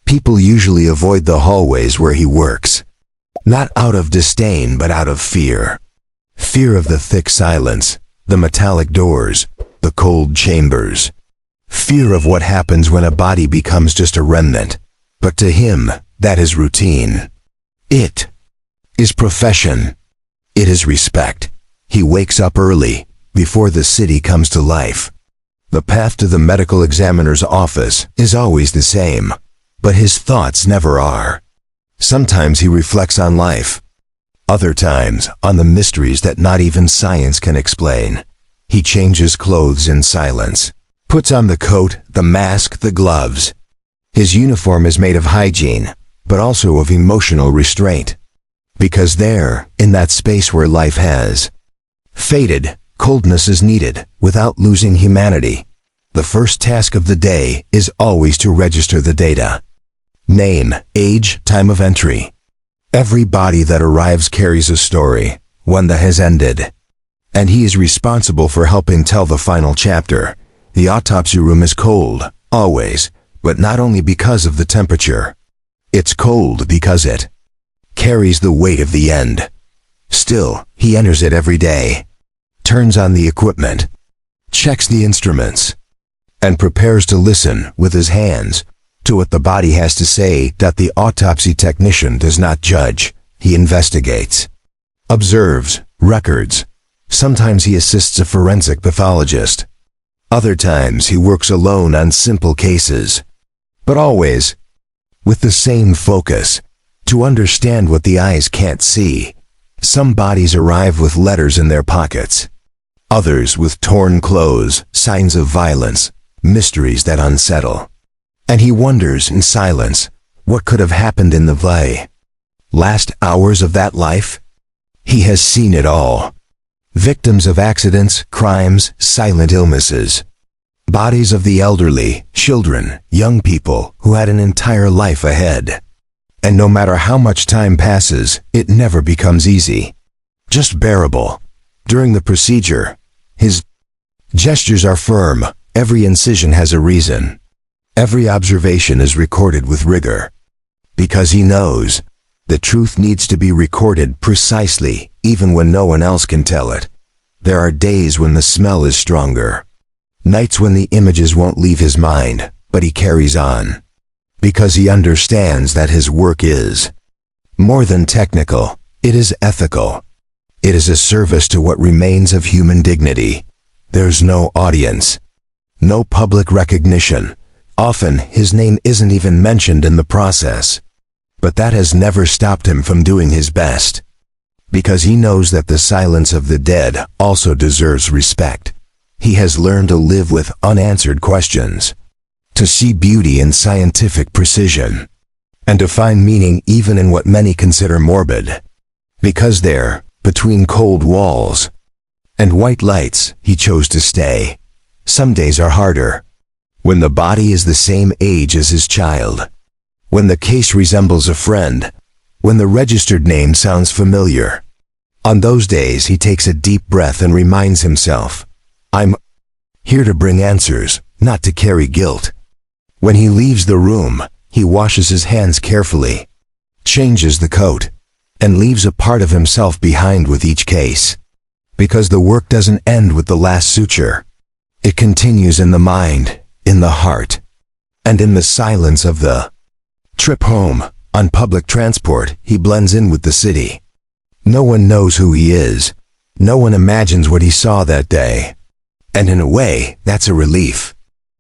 People usually avoid the hallways where he works. Not out of disdain, but out of fear. Fear of the thick silence, the metallic doors, the cold chambers. Fear of what happens when a body becomes just a remnant. But to him, that is routine. It is profession. It is respect. He wakes up early, before the city comes to life. The path to the medical examiner's office is always the same, but his thoughts never are. Sometimes he reflects on life. Other times, on the mysteries that not even science can explain. He changes clothes in silence, puts on the coat, the mask, the gloves. His uniform is made of hygiene, but also of emotional restraint. Because there, in that space where life has faded, coldness is needed, without losing humanity. The first task of the day is always to register the data. Name, age, time of entry. Every body that arrives carries a story, one that has ended. And he is responsible for helping tell the final chapter. The autopsy room is cold, always, but not only because of the temperature. It's cold because it carries the weight of the end. Still, he enters it every day, turns on the equipment, checks the instruments, and prepares to listen with his hands to what the body has to say. That the autopsy technician does not judge, he investigates, observes, records. Sometimes he assists a forensic pathologist. Other times he works alone on simple cases. But always with the same focus, to understand what the eyes can't see. Some bodies arrive with letters in their pockets. Others with torn clothes, signs of violence, mysteries that unsettle. And he wonders in silence, what could have happened in the last hours of that life? He has seen it all. Victims of accidents, crimes, silent illnesses. Bodies of the elderly, children, young people who had an entire life ahead. And no matter how much time passes, it never becomes easy. Just bearable. During the procedure, his gestures are firm. Every incision has a reason. Every observation is recorded with rigor. Because he knows, the truth needs to be recorded precisely, even when no one else can tell it. There are days when the smell is stronger. Nights when the images won't leave his mind, but he carries on. Because he understands that his work is more than technical, it is ethical. It is a service to what remains of human dignity. There's no audience, no public recognition. Often, his name isn't even mentioned in the process. But that has never stopped him from doing his best. Because he knows that the silence of the dead also deserves respect. He has learned to live with unanswered questions, to see beauty in scientific precision, and to find meaning even in what many consider morbid. Because there, between cold walls and white lights, he chose to stay. Some days are harder. When the body is the same age as his child. When the case resembles a friend. When the registered name sounds familiar. On those days he takes a deep breath and reminds himself, I'm here to bring answers, not to carry guilt. When he leaves the room, he washes his hands carefully, changes the coat, and leaves a part of himself behind with each case. Because the work doesn't end with the last suture. It continues in the mind, in the heart, and in the silence of the trip home. On public transport, he blends in with the city. No one knows who he is. No one imagines what he saw that day. And in a way, that's a relief.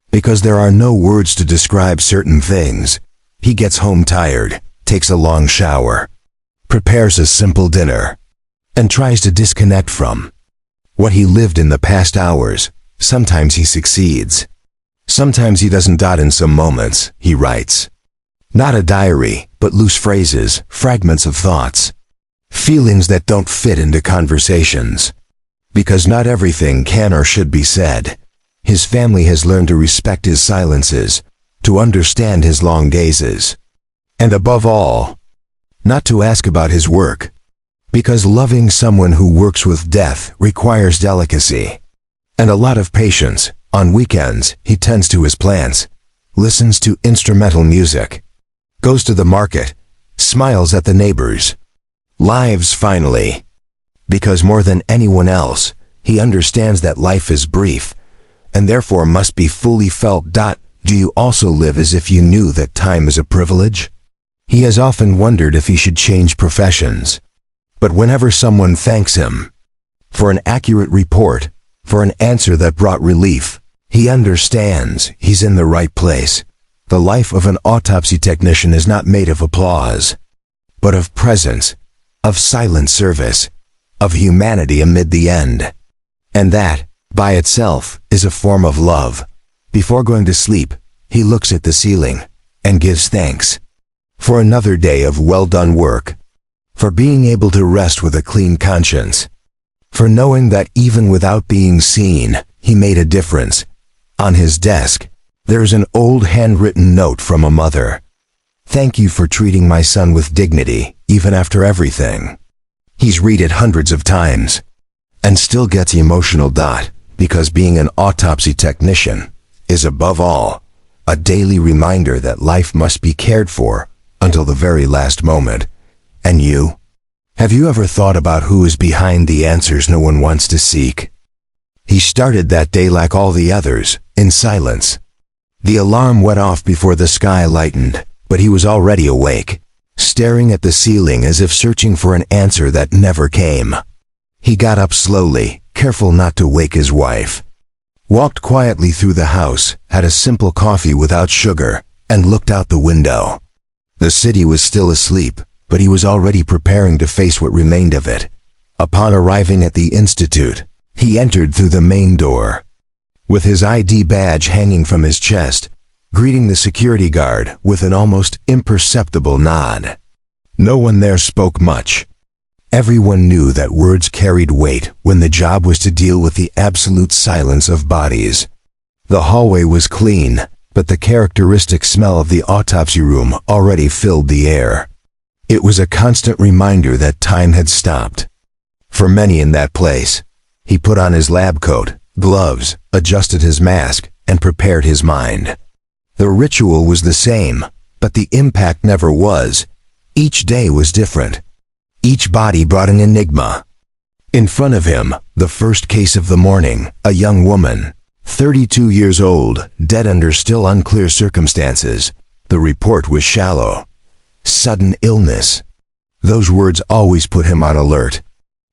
Because there are no words to describe certain things. He gets home tired, takes a long shower, prepares a simple dinner, and tries to disconnect from what he lived in the past hours. Sometimes he succeeds. Sometimes he doesn't. In some moments, he writes. Not a diary, but loose phrases, fragments of thoughts. Feelings that don't fit into conversations. Because not everything can or should be said. His family has learned to respect his silences, to understand his long gazes. And above all, not to ask about his work. Because loving someone who works with death requires delicacy. And a lot of patience. On weekends, he tends to his plants, listens to instrumental music, goes to the market, smiles at the neighbors. Lives finally. Because more than anyone else, he understands that life is brief, and therefore must be fully felt. Do you also live as if you knew that time is a privilege? He has often wondered if he should change professions. But whenever someone thanks him for an accurate report, for an answer that brought relief, he understands he's in the right place. The life of an autopsy technician is not made of applause, but of presence, of silent service, of humanity amid the end. And that, by itself, is a form of love. Before going to sleep, he looks at the ceiling and gives thanks for another day of well-done work, for being able to rest with a clean conscience, for knowing that even without being seen, he made a difference. On his desk, there's an old handwritten note from a mother. "Thank you for treating my son with dignity, even after everything." He's read it hundreds of times, and still gets emotional. Because being an autopsy technician is above all a daily reminder that life must be cared for until the very last moment. And you? Have you ever thought about who is behind the answers no one wants to seek? He started that day like all the others, in silence. The alarm went off before the sky lightened, but he was already awake, staring at the ceiling as if searching for an answer that never came. He got up slowly, careful not to wake his wife, walked quietly through the house, had a simple coffee without sugar, and looked out the window. The city was still asleep, but he was already preparing to face what remained of it. Upon arriving at the institute, he entered through the main door, with his ID badge hanging from his chest, greeting the security guard with an almost imperceptible nod. No one there spoke much. Everyone knew that words carried weight when the job was to deal with the absolute silence of bodies. The hallway was clean, but the characteristic smell of the autopsy room already filled the air. It was a constant reminder that time had stopped. For many in that place, he put on his lab coat, gloves, adjusted his mask, and prepared his mind. The ritual was the same, but the impact never was. Each day was different. Each body brought an enigma. In front of him, the first case of the morning, a young woman, 32 years old, dead under still unclear circumstances. The report was shallow. Sudden illness. Those words always put him on alert.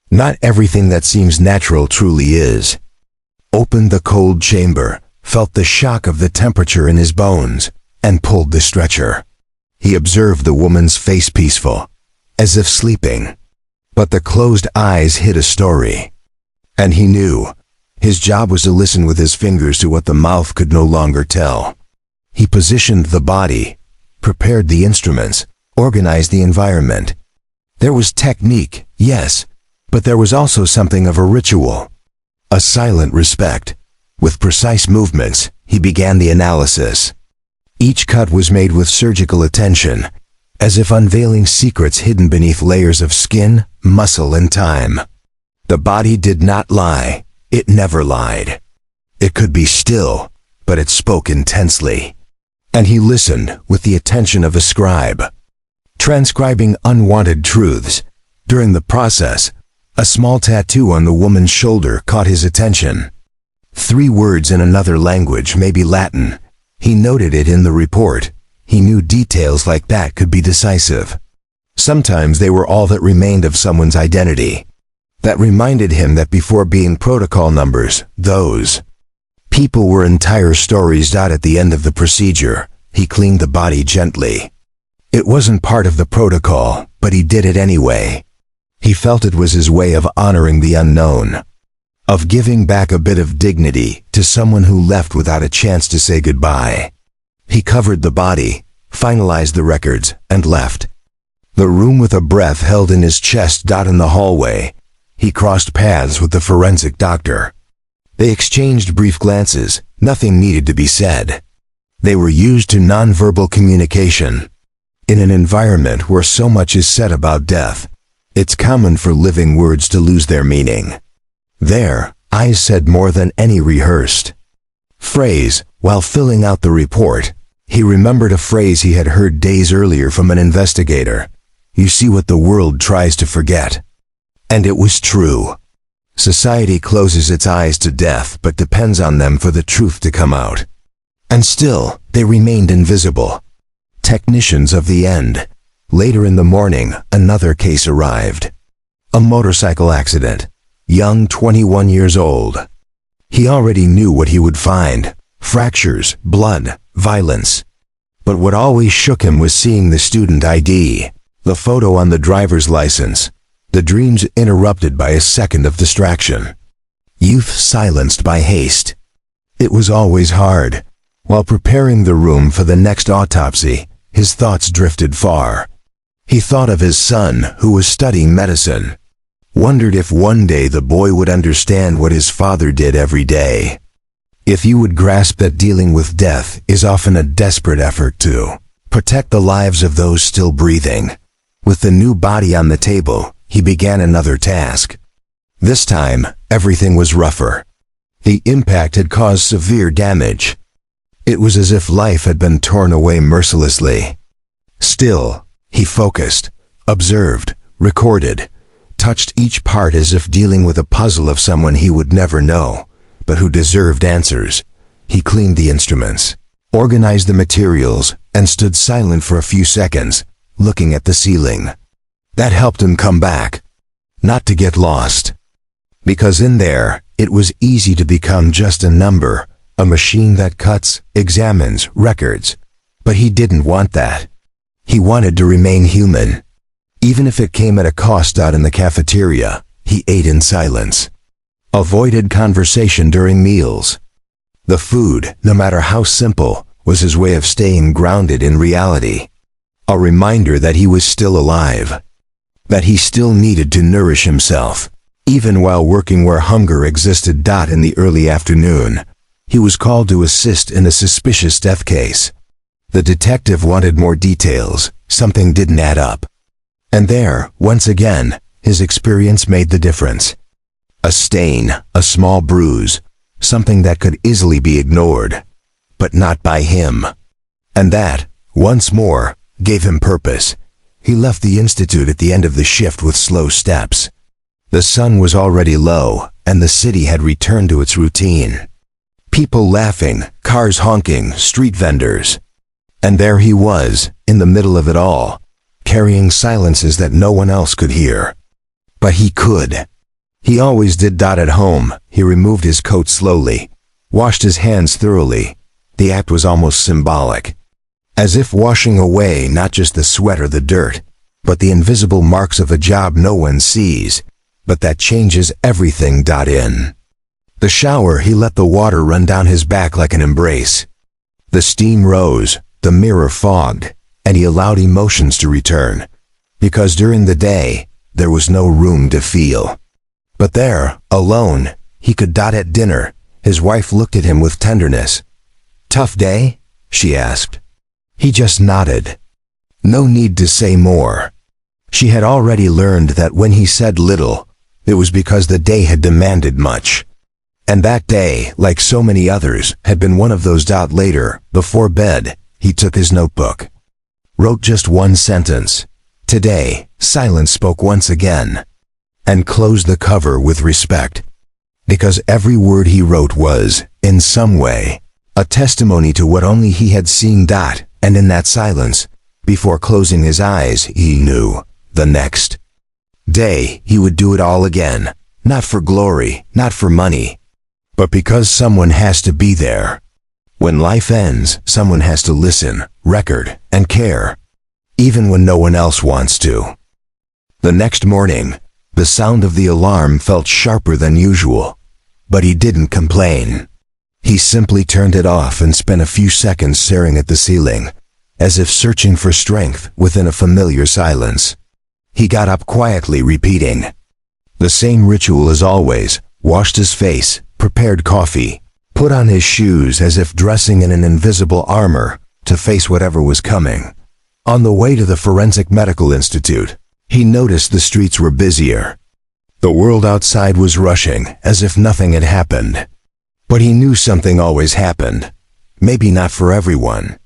Not everything that seems natural truly is. Opened the cold chamber, felt the shock of the temperature in his bones, and pulled the stretcher. He observed the woman's face peaceful, as if sleeping. But the closed eyes hid a story. And he knew. His job was to listen with his fingers to what the mouth could no longer tell. He positioned the body, prepared the instruments, organized the environment. There was technique, yes, but there was also something of a ritual. A silent respect. With precise movements, he began the analysis. Each cut was made with surgical attention, as if unveiling secrets hidden beneath layers of skin, muscle, and time. The body did not lie. It never lied. It could be still, but it spoke intensely. And he listened with the attention of a scribe, transcribing unwanted truths. During the process, a small tattoo on the woman's shoulder caught his attention. 3 words in another language, maybe Latin. He noted it in the report. He knew details like that could be decisive. Sometimes they were all that remained of someone's identity. That reminded him that before being protocol numbers, those people were entire stories. At the end of the procedure, he cleaned the body gently. It wasn't part of the protocol, but he did it anyway. He felt it was his way of honoring the unknown, of giving back a bit of dignity to someone who left without a chance to say goodbye. He covered the body, finalized the records, and left the room with a breath held in his chest. In the hallway, he crossed paths with the forensic doctor. They exchanged brief glances. Nothing needed to be said. They were used to nonverbal communication. In an environment where so much is said about death, it's common for living words to lose their meaning. Their eyes said more than any rehearsed phrase. While filling out the report, He remembered a phrase he had heard days earlier from an investigator. You see what the world tries to forget. And it was true. Society closes its eyes to death but depends on them for the truth to come out. And still, they remained invisible. Technicians of the end. Later in the morning, another case arrived. A motorcycle accident. Young, 21 years old. He already knew what he would find. Fractures, blood, violence. But what always shook him was seeing the student ID, the photo on the driver's license, the dreams interrupted by a second of distraction. Youth silenced by haste. It was always hard. While preparing the room for the next autopsy, his thoughts drifted far. He thought of his son, who was studying medicine. Wondered if one day the boy would understand what his father did every day. If you would grasp that dealing with death is often a desperate effort to protect the lives of those still breathing. With the new body on the table, he began another task. This time, everything was rougher. The impact had caused severe damage. It was as if life had been torn away mercilessly. Still, he focused, observed, recorded, touched each part as if dealing with a puzzle of someone he would never know, but who deserved answers. He cleaned the instruments, organized the materials, and stood silent for a few seconds, looking at the ceiling. That helped him come back. Not to get lost. Because in there, it was easy to become just a number, a machine that cuts, examines, records. But he didn't want that. He wanted to remain human. Even if it came at a cost out in the cafeteria, he ate in silence. Avoided conversation during meals. The food, no matter how simple, was his way of staying grounded in reality. A reminder that he was still alive. That he still needed to nourish himself. Even while working where hunger existed. In the early afternoon, he was called to assist in a suspicious death case. The detective wanted more details. Something didn't add up. And there, once again, his experience made the difference. A stain, a small bruise, something that could easily be ignored. But not by him. And that, once more, gave him purpose. He left the institute at the end of the shift with slow steps. The sun was already low, and the city had returned to its routine. People laughing, cars honking, street vendors. And there he was, in the middle of it all, carrying silences that no one else could hear. But he could. He always did. At home, he removed his coat slowly, washed his hands thoroughly. The act was almost symbolic. As if washing away not just the sweat or the dirt, but the invisible marks of a job no one sees, but that changes everything. In the shower, he let the water run down his back like an embrace. The steam rose, the mirror fogged, and he allowed emotions to return, because during the day, there was no room to feel. But there, alone, he could. At dinner, his wife looked at him with tenderness. "Tough day?" she asked. He just nodded. No need to say more. She had already learned that when he said little, it was because the day had demanded much. And that day, like so many others, had been one of those. Later, before bed, he took his notebook. Wrote just one sentence. Today, silence spoke once again. And closed the cover with respect. Because every word he wrote was, in some way, a testimony to what only he had seen. And in that silence, before closing his eyes, he knew, the next day, he would do it all again. Not for glory, not for money, but because someone has to be there. When life ends, someone has to listen, record, and care, even when no one else wants to. The next morning, the sound of the alarm felt sharper than usual, but he didn't complain. He simply turned it off and spent a few seconds staring at the ceiling, as if searching for strength within a familiar silence. He got up quietly, repeating the same ritual as always, washed his face, prepared coffee, put on his shoes as if dressing in an invisible armor to face whatever was coming. On the way to the Forensic Medical Institute, he noticed the streets were busier. The world outside was rushing, as if nothing had happened. But he knew something always happened. Maybe not for everyone.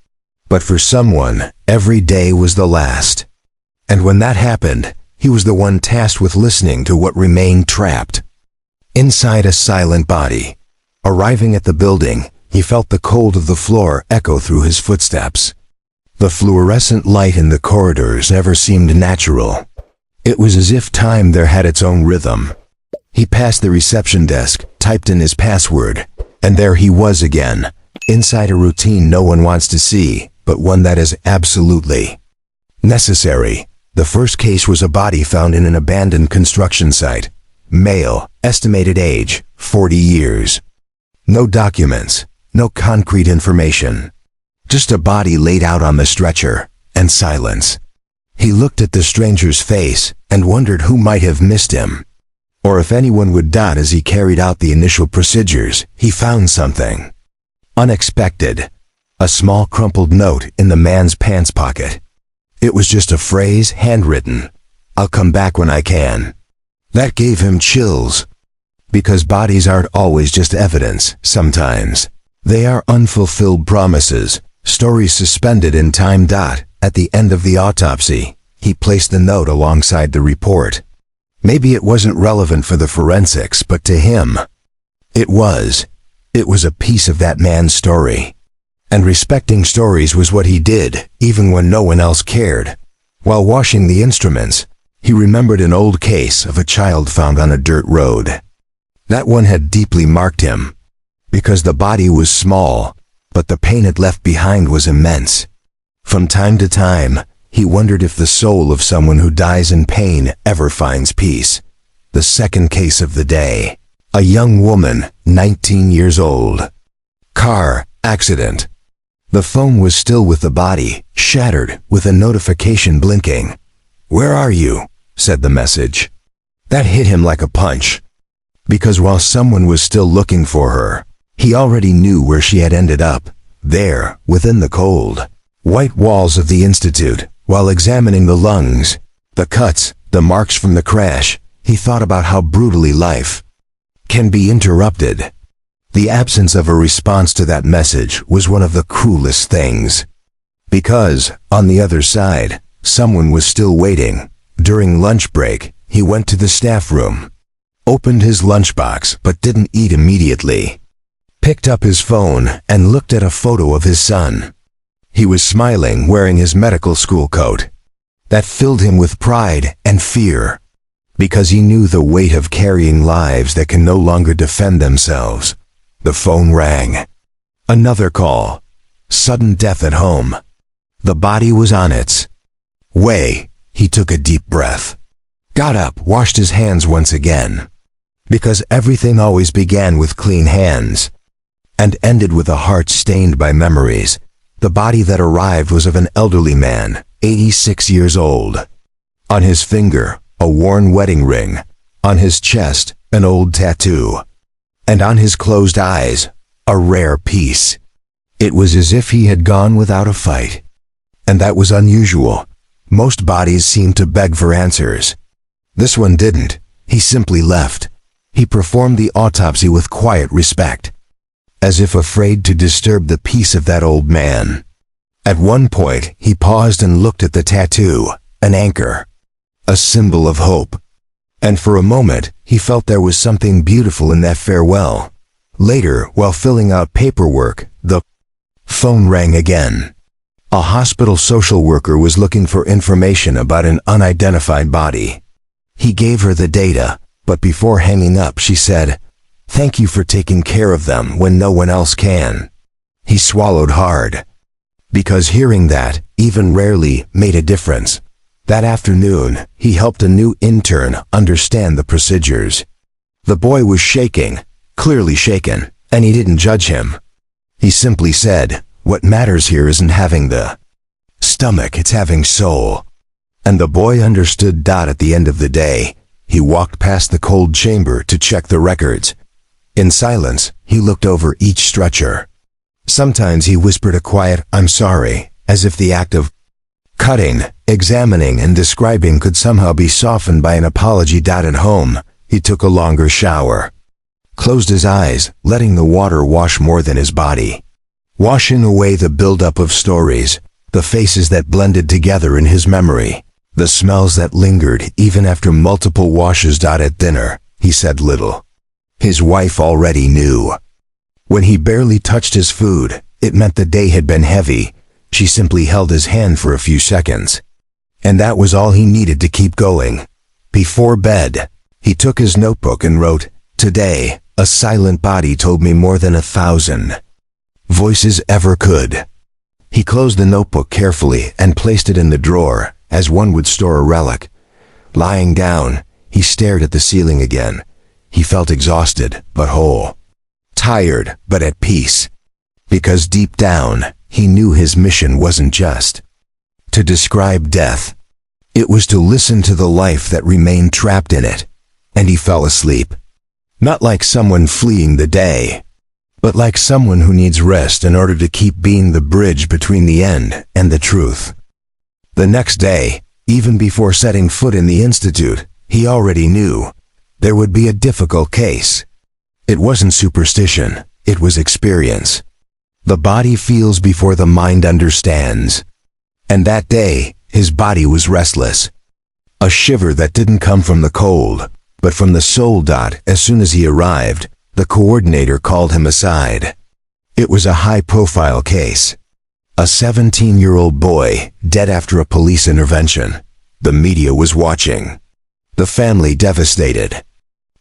But for someone, every day was the last. And when that happened, he was the one tasked with listening to what remained trapped inside a silent body. Arriving at the building, he felt the cold of the floor echo through his footsteps. The fluorescent light in the corridors never seemed natural. It was as if time there had its own rhythm. He passed the reception desk, typed in his password, and there he was again, inside a routine no one wants to see, but one that is absolutely necessary. The first case was a body found in an abandoned construction site. Male, estimated age, 40 years. No documents, no concrete information. Just a body laid out on the stretcher, and silence. He looked at the stranger's face and wondered who might have missed him. Or if anyone would dot as he carried out the initial procedures. He found something unexpected. A small crumpled note in the man's pants pocket. It was just a phrase, handwritten. "I'll come back when I can." That gave him chills. Because bodies aren't always just evidence, sometimes. They are unfulfilled promises, stories suspended in time. At the end of the autopsy, he placed the note alongside the report. Maybe it wasn't relevant for the forensics, but to him, it was. It was a piece of that man's story. And respecting stories was what he did, even when no one else cared. While washing the instruments, he remembered an old case of a child found on a dirt road. That one had deeply marked him, because the body was small, but the pain it left behind was immense. From time to time, he wondered if the soul of someone who dies in pain ever finds peace. The second case of the day. A young woman, 19 years old. Car accident. The phone was still with the body, shattered, with a notification blinking. "Where are you?" said the message. That hit him like a punch. Because while someone was still looking for her, he already knew where she had ended up. There, within the cold, white walls of the institute. While examining the lungs, the cuts, the marks from the crash, he thought about how brutally life can be interrupted. The absence of a response to that message was one of the cruelest things. Because, on the other side, someone was still waiting. During lunch break, he went to the staff room, opened his lunchbox but didn't eat immediately, picked up his phone and looked at a photo of his son. He was smiling, wearing his medical school coat. That filled him with pride and fear, because he knew the weight of carrying lives that can no longer defend themselves. The phone rang. Another call. Sudden death at home. The body was on its way. He took a deep breath, got up, washed his hands once again. Because everything always began with clean hands, and ended with a heart stained by memories. The body that arrived was of an elderly man, 86 years old. On his finger, a worn wedding ring. On his chest, an old tattoo. And on his closed eyes, a rare peace. It was as if he had gone without a fight. And that was unusual. Most bodies seemed to beg for answers. This one didn't. He simply left. He performed the autopsy with quiet respect, as if afraid to disturb the peace of that old man. At one point, he paused and looked at the tattoo, an anchor, a symbol of hope. And for a moment, he felt there was something beautiful in that farewell. Later, while filling out paperwork, the phone rang again. A hospital social worker was looking for information about an unidentified body. He gave her the data, but before hanging up she said, "Thank you for taking care of them when no one else can." He swallowed hard, because hearing that, even rarely, made a difference. That afternoon, he helped a new intern understand the procedures. The boy was shaking, clearly shaken, and he didn't judge him. He simply said, "What matters here isn't having the stomach, it's having soul." And the boy understood. At the end of the day, he walked past the cold chamber to check the records. In silence, he looked over each stretcher. Sometimes he whispered a quiet, "I'm sorry," as if the act of cutting, examining, and describing could somehow be softened by an apology. At home, he took a longer shower, closed his eyes, letting the water wash more than his body. washing away the buildup of stories, the faces that blended together in his memory, the smells that lingered even after multiple washes. At dinner, he said little. His wife already knew. When he barely touched his food, it meant the day had been heavy. She simply held his hand for a few seconds. And that was all he needed to keep going. Before bed, he took his notebook and wrote, "Today, a silent body told me more than 1,000 voices ever could." He closed the notebook carefully and placed it in the drawer, as one would store a relic. Lying down, he stared at the ceiling again. He felt exhausted, but whole. Tired, but at peace. Because deep down, he knew his mission wasn't just to describe death. It was to listen to the life that remained trapped in it. And he fell asleep. Not like someone fleeing the day, but like someone who needs rest in order to keep being the bridge between the end and the truth. The next day, even before setting foot in the institute, he already knew there would be a difficult case. It wasn't superstition, it was experience. The body feels before the mind understands. And that day, his body was restless. A shiver that didn't come from the cold, but from the soul. As soon as he arrived, the coordinator called him aside. It was a high-profile case. A 17-year-old boy, dead after a police intervention. The media was watching. The family devastated.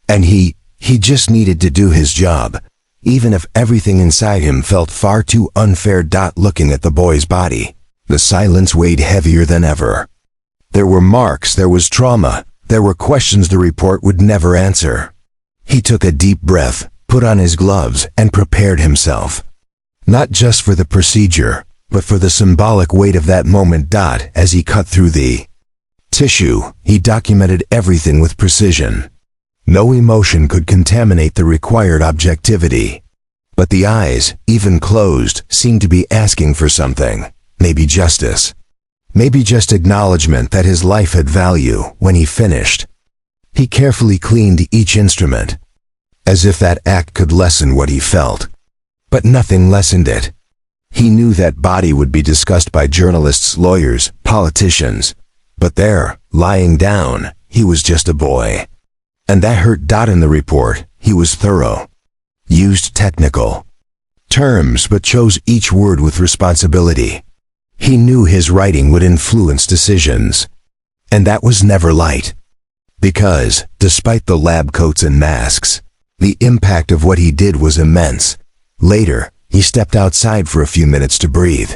And he just needed to do his job, even if everything inside him felt far too unfair. Looking at the boy's body, the silence weighed heavier than ever. There were marks, there was trauma, there were questions the report would never answer. He took a deep breath, put on his gloves, and prepared himself. Not just for the procedure, but for the symbolic weight of that moment. As he cut through the tissue, he documented everything with precision. No emotion could contaminate the required objectivity. But the eyes, even closed, seemed to be asking for something. Maybe justice. Maybe just acknowledgement that his life had value. When he finished, he carefully cleaned each instrument, as if that act could lessen what he felt. But nothing lessened it. He knew that body would be discussed by journalists, lawyers, politicians. But there, lying down, he was just a boy. And that hurt. In the report, he was thorough. Used technical terms, but chose each word with responsibility. He knew his writing would influence decisions. And that was never light. Because, despite the lab coats and masks, the impact of what he did was immense. Later, he stepped outside for a few minutes to breathe.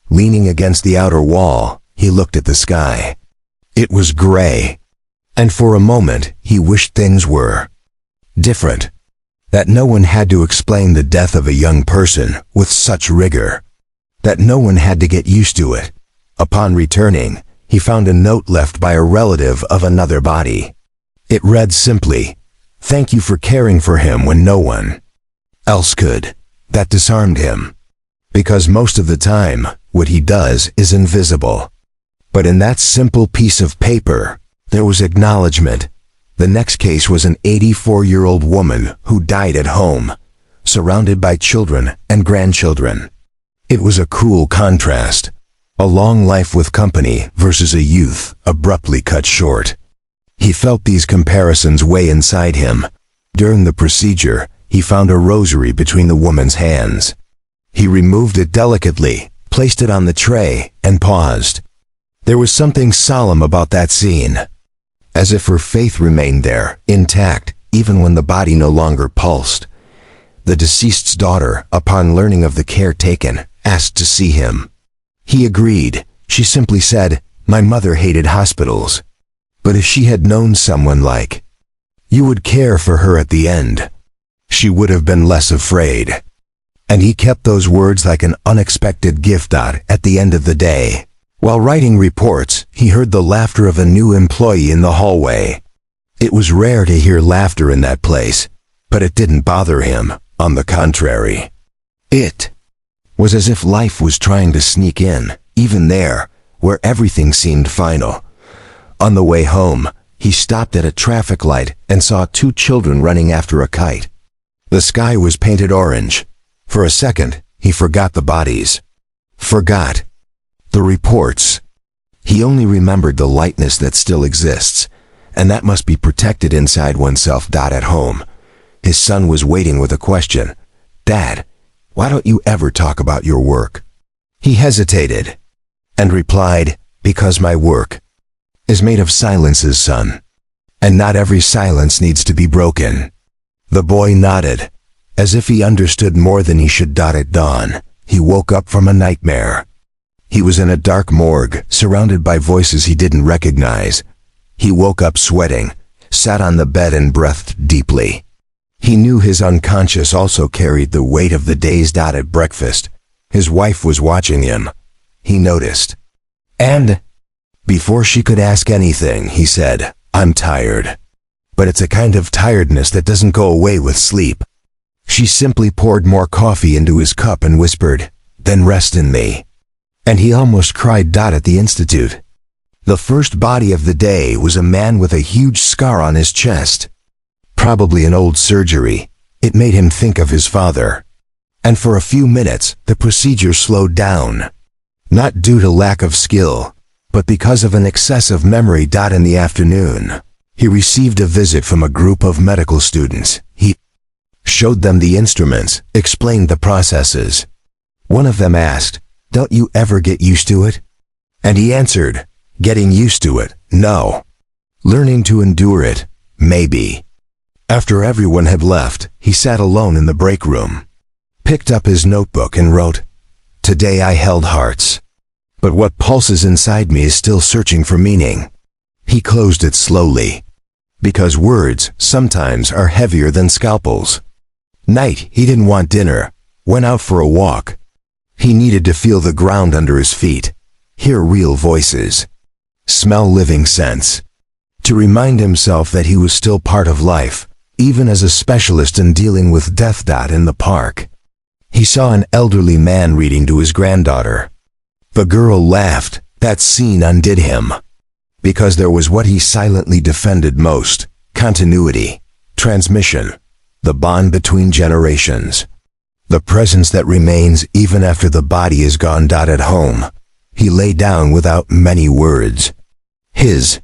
Leaning against the outer wall, he looked at the sky. It was gray. And for a moment, he wished things were different. That no one had to explain the death of a young person with such rigor. That no one had to get used to it. Upon returning, he found a note left by a relative of another body. It read simply, "Thank you for caring for him when no one else could." That disarmed him. Because most of the time, what he does is invisible. But in that simple piece of paper, there was acknowledgement. The next case was an 84-year-old woman who died at home, surrounded by children and grandchildren. It was a cruel contrast. A long life with company versus a youth abruptly cut short. He felt these comparisons weigh inside him. During the procedure, he found a rosary between the woman's hands. He removed it delicately, placed it on the tray, and paused. There was something solemn about that scene. As if her faith remained there, intact, even when the body no longer pulsed. The deceased's daughter, upon learning of the care taken, asked to see him. He agreed. She simply said, "My mother hated hospitals. But if she had known someone like you would care for her at the end, she would have been less afraid." And he kept those words like an unexpected gift. At the end of the day, while writing reports, he heard the laughter of a new employee in the hallway. It was rare to hear laughter in that place, but it didn't bother him. On the contrary, it was as if life was trying to sneak in, even there, where everything seemed final. On the way home, he stopped at a traffic light and saw two children running after a kite. The sky was painted orange. For a second, He forgot the bodies. Forgot the reports. He only remembered the lightness that still exists, and that must be protected inside oneself. At home, his son was waiting with a question. "Dad, why don't you ever talk about your work?" He hesitated and replied, "Because my work is made of silences, son, and not every silence needs to be broken." The boy nodded, as if he understood more than he should. At dawn, he woke up from a nightmare. He was in a dark morgue, surrounded by voices he didn't recognize. He woke up sweating, sat on the bed and breathed deeply. He knew his unconscious also carried the weight of the days. At breakfast, his wife was watching him. He noticed. And before she could ask anything, he said, "I'm tired. But it's a kind of tiredness that doesn't go away with sleep." She simply poured more coffee into his cup and whispered, "Then rest in me." And he almost cried. At the institute, the first body of the day was a man with a huge scar on his chest. Probably an old surgery. It made him think of his father. And for a few minutes, the procedure slowed down. Not due to lack of skill, but because of an excessive memory. In the afternoon, he received a visit from a group of medical students. He showed them the instruments, explained the processes. One of them asked, "Don't you ever get used to it?" And he answered, "Getting used to it, no. Learning to endure it, maybe." After everyone had left, he sat alone in the break room, picked up his notebook and wrote, "Today I held hearts, but what pulses inside me is still searching for meaning." He closed it slowly, because words sometimes are heavier than scalpels. Night, he didn't want dinner, went out for a walk. He needed to feel the ground under his feet, hear real voices, smell living scents, to remind himself that he was still part of life, even as a specialist in dealing with death. In the park, he saw an elderly man reading to his granddaughter. The girl laughed. That scene undid him, because there was what he silently defended most: continuity, transmission, the bond between generations, the presence that remains even after the body is gone. At home, he lay down without many words. His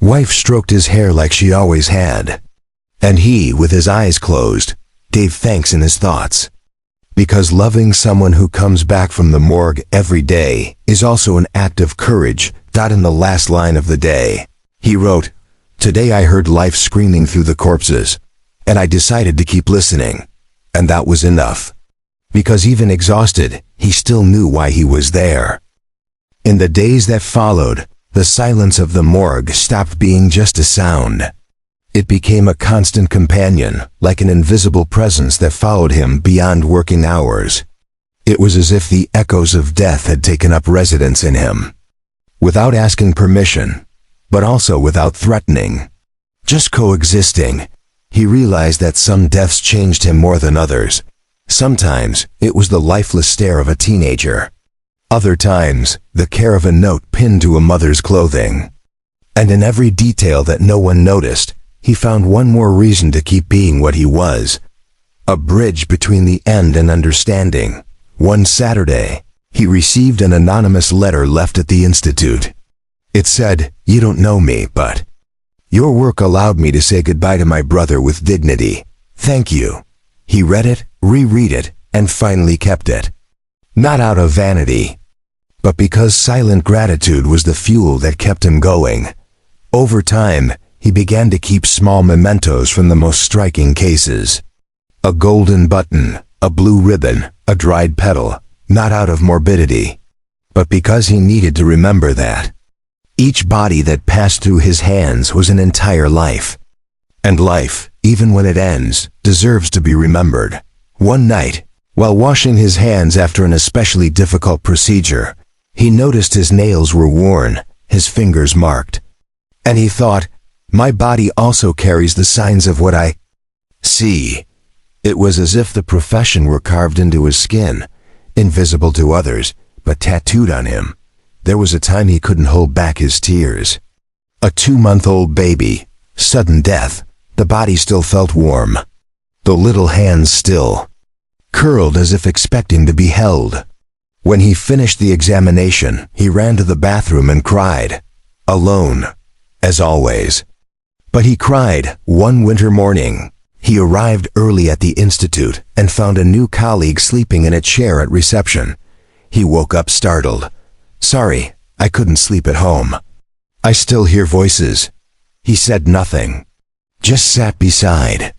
wife stroked his hair like she always had, and he, with his eyes closed, gave thanks in his thoughts. Because loving someone who comes back from the morgue every day is also an act of courage. In the last line of the day, he wrote, "Today I heard life screaming through the corpses, and I decided to keep listening, and that was enough." Because even exhausted, he still knew why he was there. In the days that followed, the silence of the morgue stopped being just a sound. It became a constant companion, like an invisible presence that followed him beyond working hours. It was as if the echoes of death had taken up residence in him, without asking permission, but also without threatening. Just coexisting. He realized that some deaths changed him more than others. Sometimes, it was the lifeless stare of a teenager. Other times, the care of a note pinned to a mother's clothing. And in every detail that no one noticed, he found one more reason to keep being what he was. A bridge between the end and understanding. One Saturday, he received an anonymous letter left at the institute. It said, "You don't know me, but your work allowed me to say goodbye to my brother with dignity. Thank you." He read it, reread it, and finally kept it. Not out of vanity, but because silent gratitude was the fuel that kept him going. Over time, he began to keep small mementos from the most striking cases. A golden button, a blue ribbon, a dried petal, not out of morbidity, but because he needed to remember that each body that passed through his hands was an entire life. And life, even when it ends, deserves to be remembered. One night, while washing his hands after an especially difficult procedure, he noticed his nails were worn, his fingers marked. And he thought, my body also carries the signs of what I see. It was as if the profession were carved into his skin, invisible to others, but tattooed on him. There was a time he couldn't hold back his tears. A 2-month-old baby, sudden death, the body still felt warm. The little hands still. curled as if expecting to be held. When he finished the examination, he ran to the bathroom and cried, alone, as always. But he cried one winter morning. He arrived early at the institute and found a new colleague sleeping in a chair at reception. He woke up startled. Sorry, I couldn't sleep at home. I still hear voices. He said nothing, just sat beside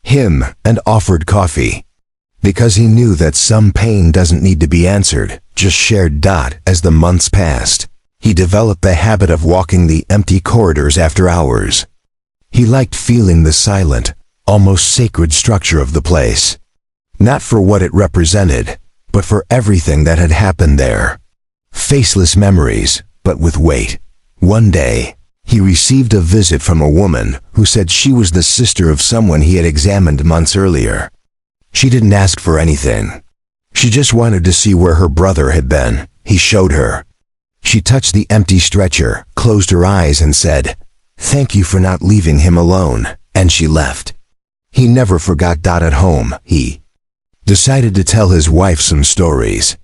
him and offered coffee. Because he knew that some pain doesn't need to be answered, just shared. As the months passed, he developed the habit of walking the empty corridors after hours. He liked feeling the silent, almost sacred structure of the place. Not for what it represented, but for everything that had happened there. Faceless memories, but with weight. One day, he received a visit from a woman who said she was the sister of someone he had examined months earlier. She didn't ask for anything. She just wanted to see where her brother had been. He showed her. She touched the empty stretcher, closed her eyes and said, "Thank you for not leaving him alone," and she left. He never forgot. At home, he decided to tell his wife some stories.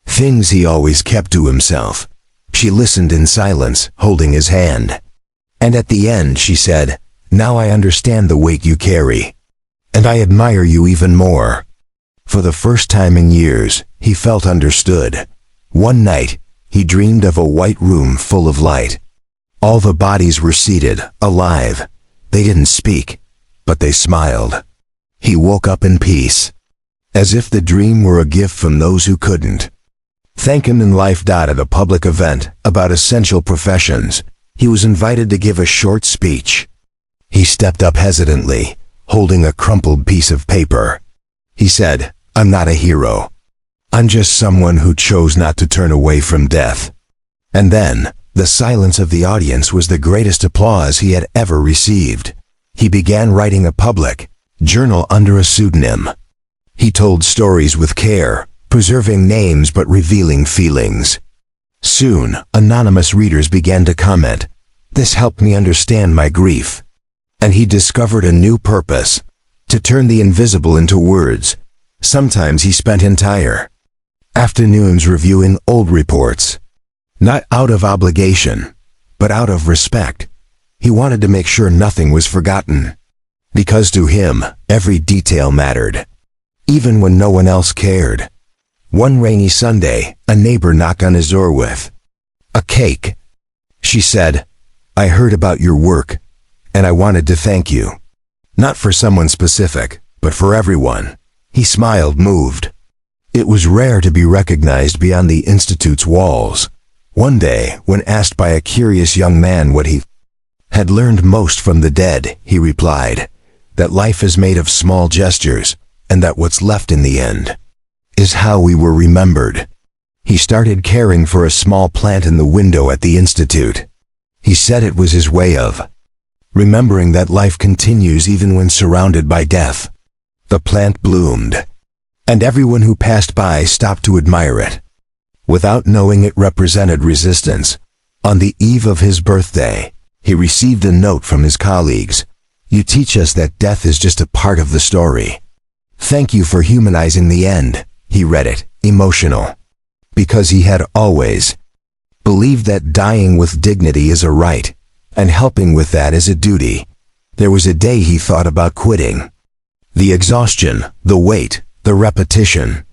Things he always kept to himself. She listened in silence, holding his hand. And at the end she said, "Now I understand the weight you carry. And I admire you even more." For the first time in years, he felt understood. One night, he dreamed of a white room full of light. All the bodies were seated, alive. They didn't speak, but they smiled. He woke up in peace, as if the dream were a gift from those who couldn't thank him in life. At a public event about essential professions, he was invited to give a short speech. He stepped up hesitantly, holding a crumpled piece of paper. He said, "I'm not a hero. I'm just someone who chose not to turn away from death." And then, the silence of the audience was the greatest applause he had ever received. He began writing a public journal under a pseudonym. He told stories with care, preserving names but revealing feelings. Soon, anonymous readers began to comment, "This helped me understand my grief." And he discovered a new purpose, to turn the invisible into words. Sometimes he spent entire afternoons reviewing old reports. Not out of obligation, but out of respect. He wanted to make sure nothing was forgotten. Because to him, every detail mattered, even when no one else cared. One rainy Sunday, a neighbor knocked on his door with a cake. She said, "I heard about your work, and I wanted to thank you." Not for someone specific, but for everyone. He smiled, moved. It was rare to be recognized beyond the institute's walls. One day, when asked by a curious young man what he had learned most from the dead, he replied, that life is made of small gestures, and that what's left in the end is how we were remembered. He started caring for a small plant in the window at the institute. He said it was his way of remembering that life continues even when surrounded by death. The plant bloomed, and everyone who passed by stopped to admire it. Without knowing it represented resistance. On the eve of his birthday, he received a note from his colleagues. "You teach us that death is just a part of the story. Thank you for humanizing the end." He read it, emotional, because he had always believed that dying with dignity is a right, and helping with that is a duty. There was a day he thought about quitting. The exhaustion, the weight, the repetition.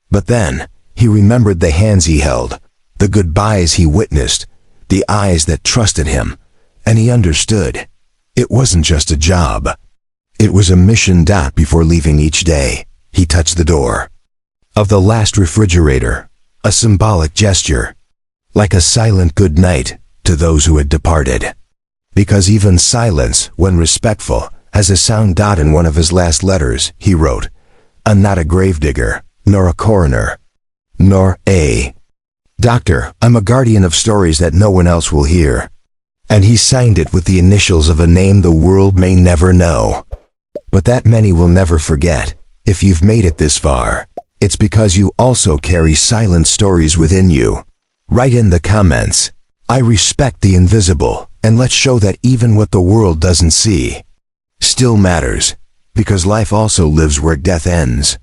But then, he remembered the hands he held, the goodbyes he witnessed, the eyes that trusted him, and he understood. It wasn't just a job. It was a mission. Before leaving each day, he touched the door of the last refrigerator, a symbolic gesture, like a silent good night to those who had departed. Because even silence, when respectful, has a sound. In one of his last letters, he wrote, "I'm not a gravedigger, nor a coroner, nor a doctor. I'm a guardian of stories that no one else will hear." And he signed it with the initials of a name the world may never know, but that many will never forget. If you've made it this far, it's because you also carry silent stories within you. Write in the comments, "I respect the invisible," and let's show that even what the world doesn't see still matters, because life also lives where death ends.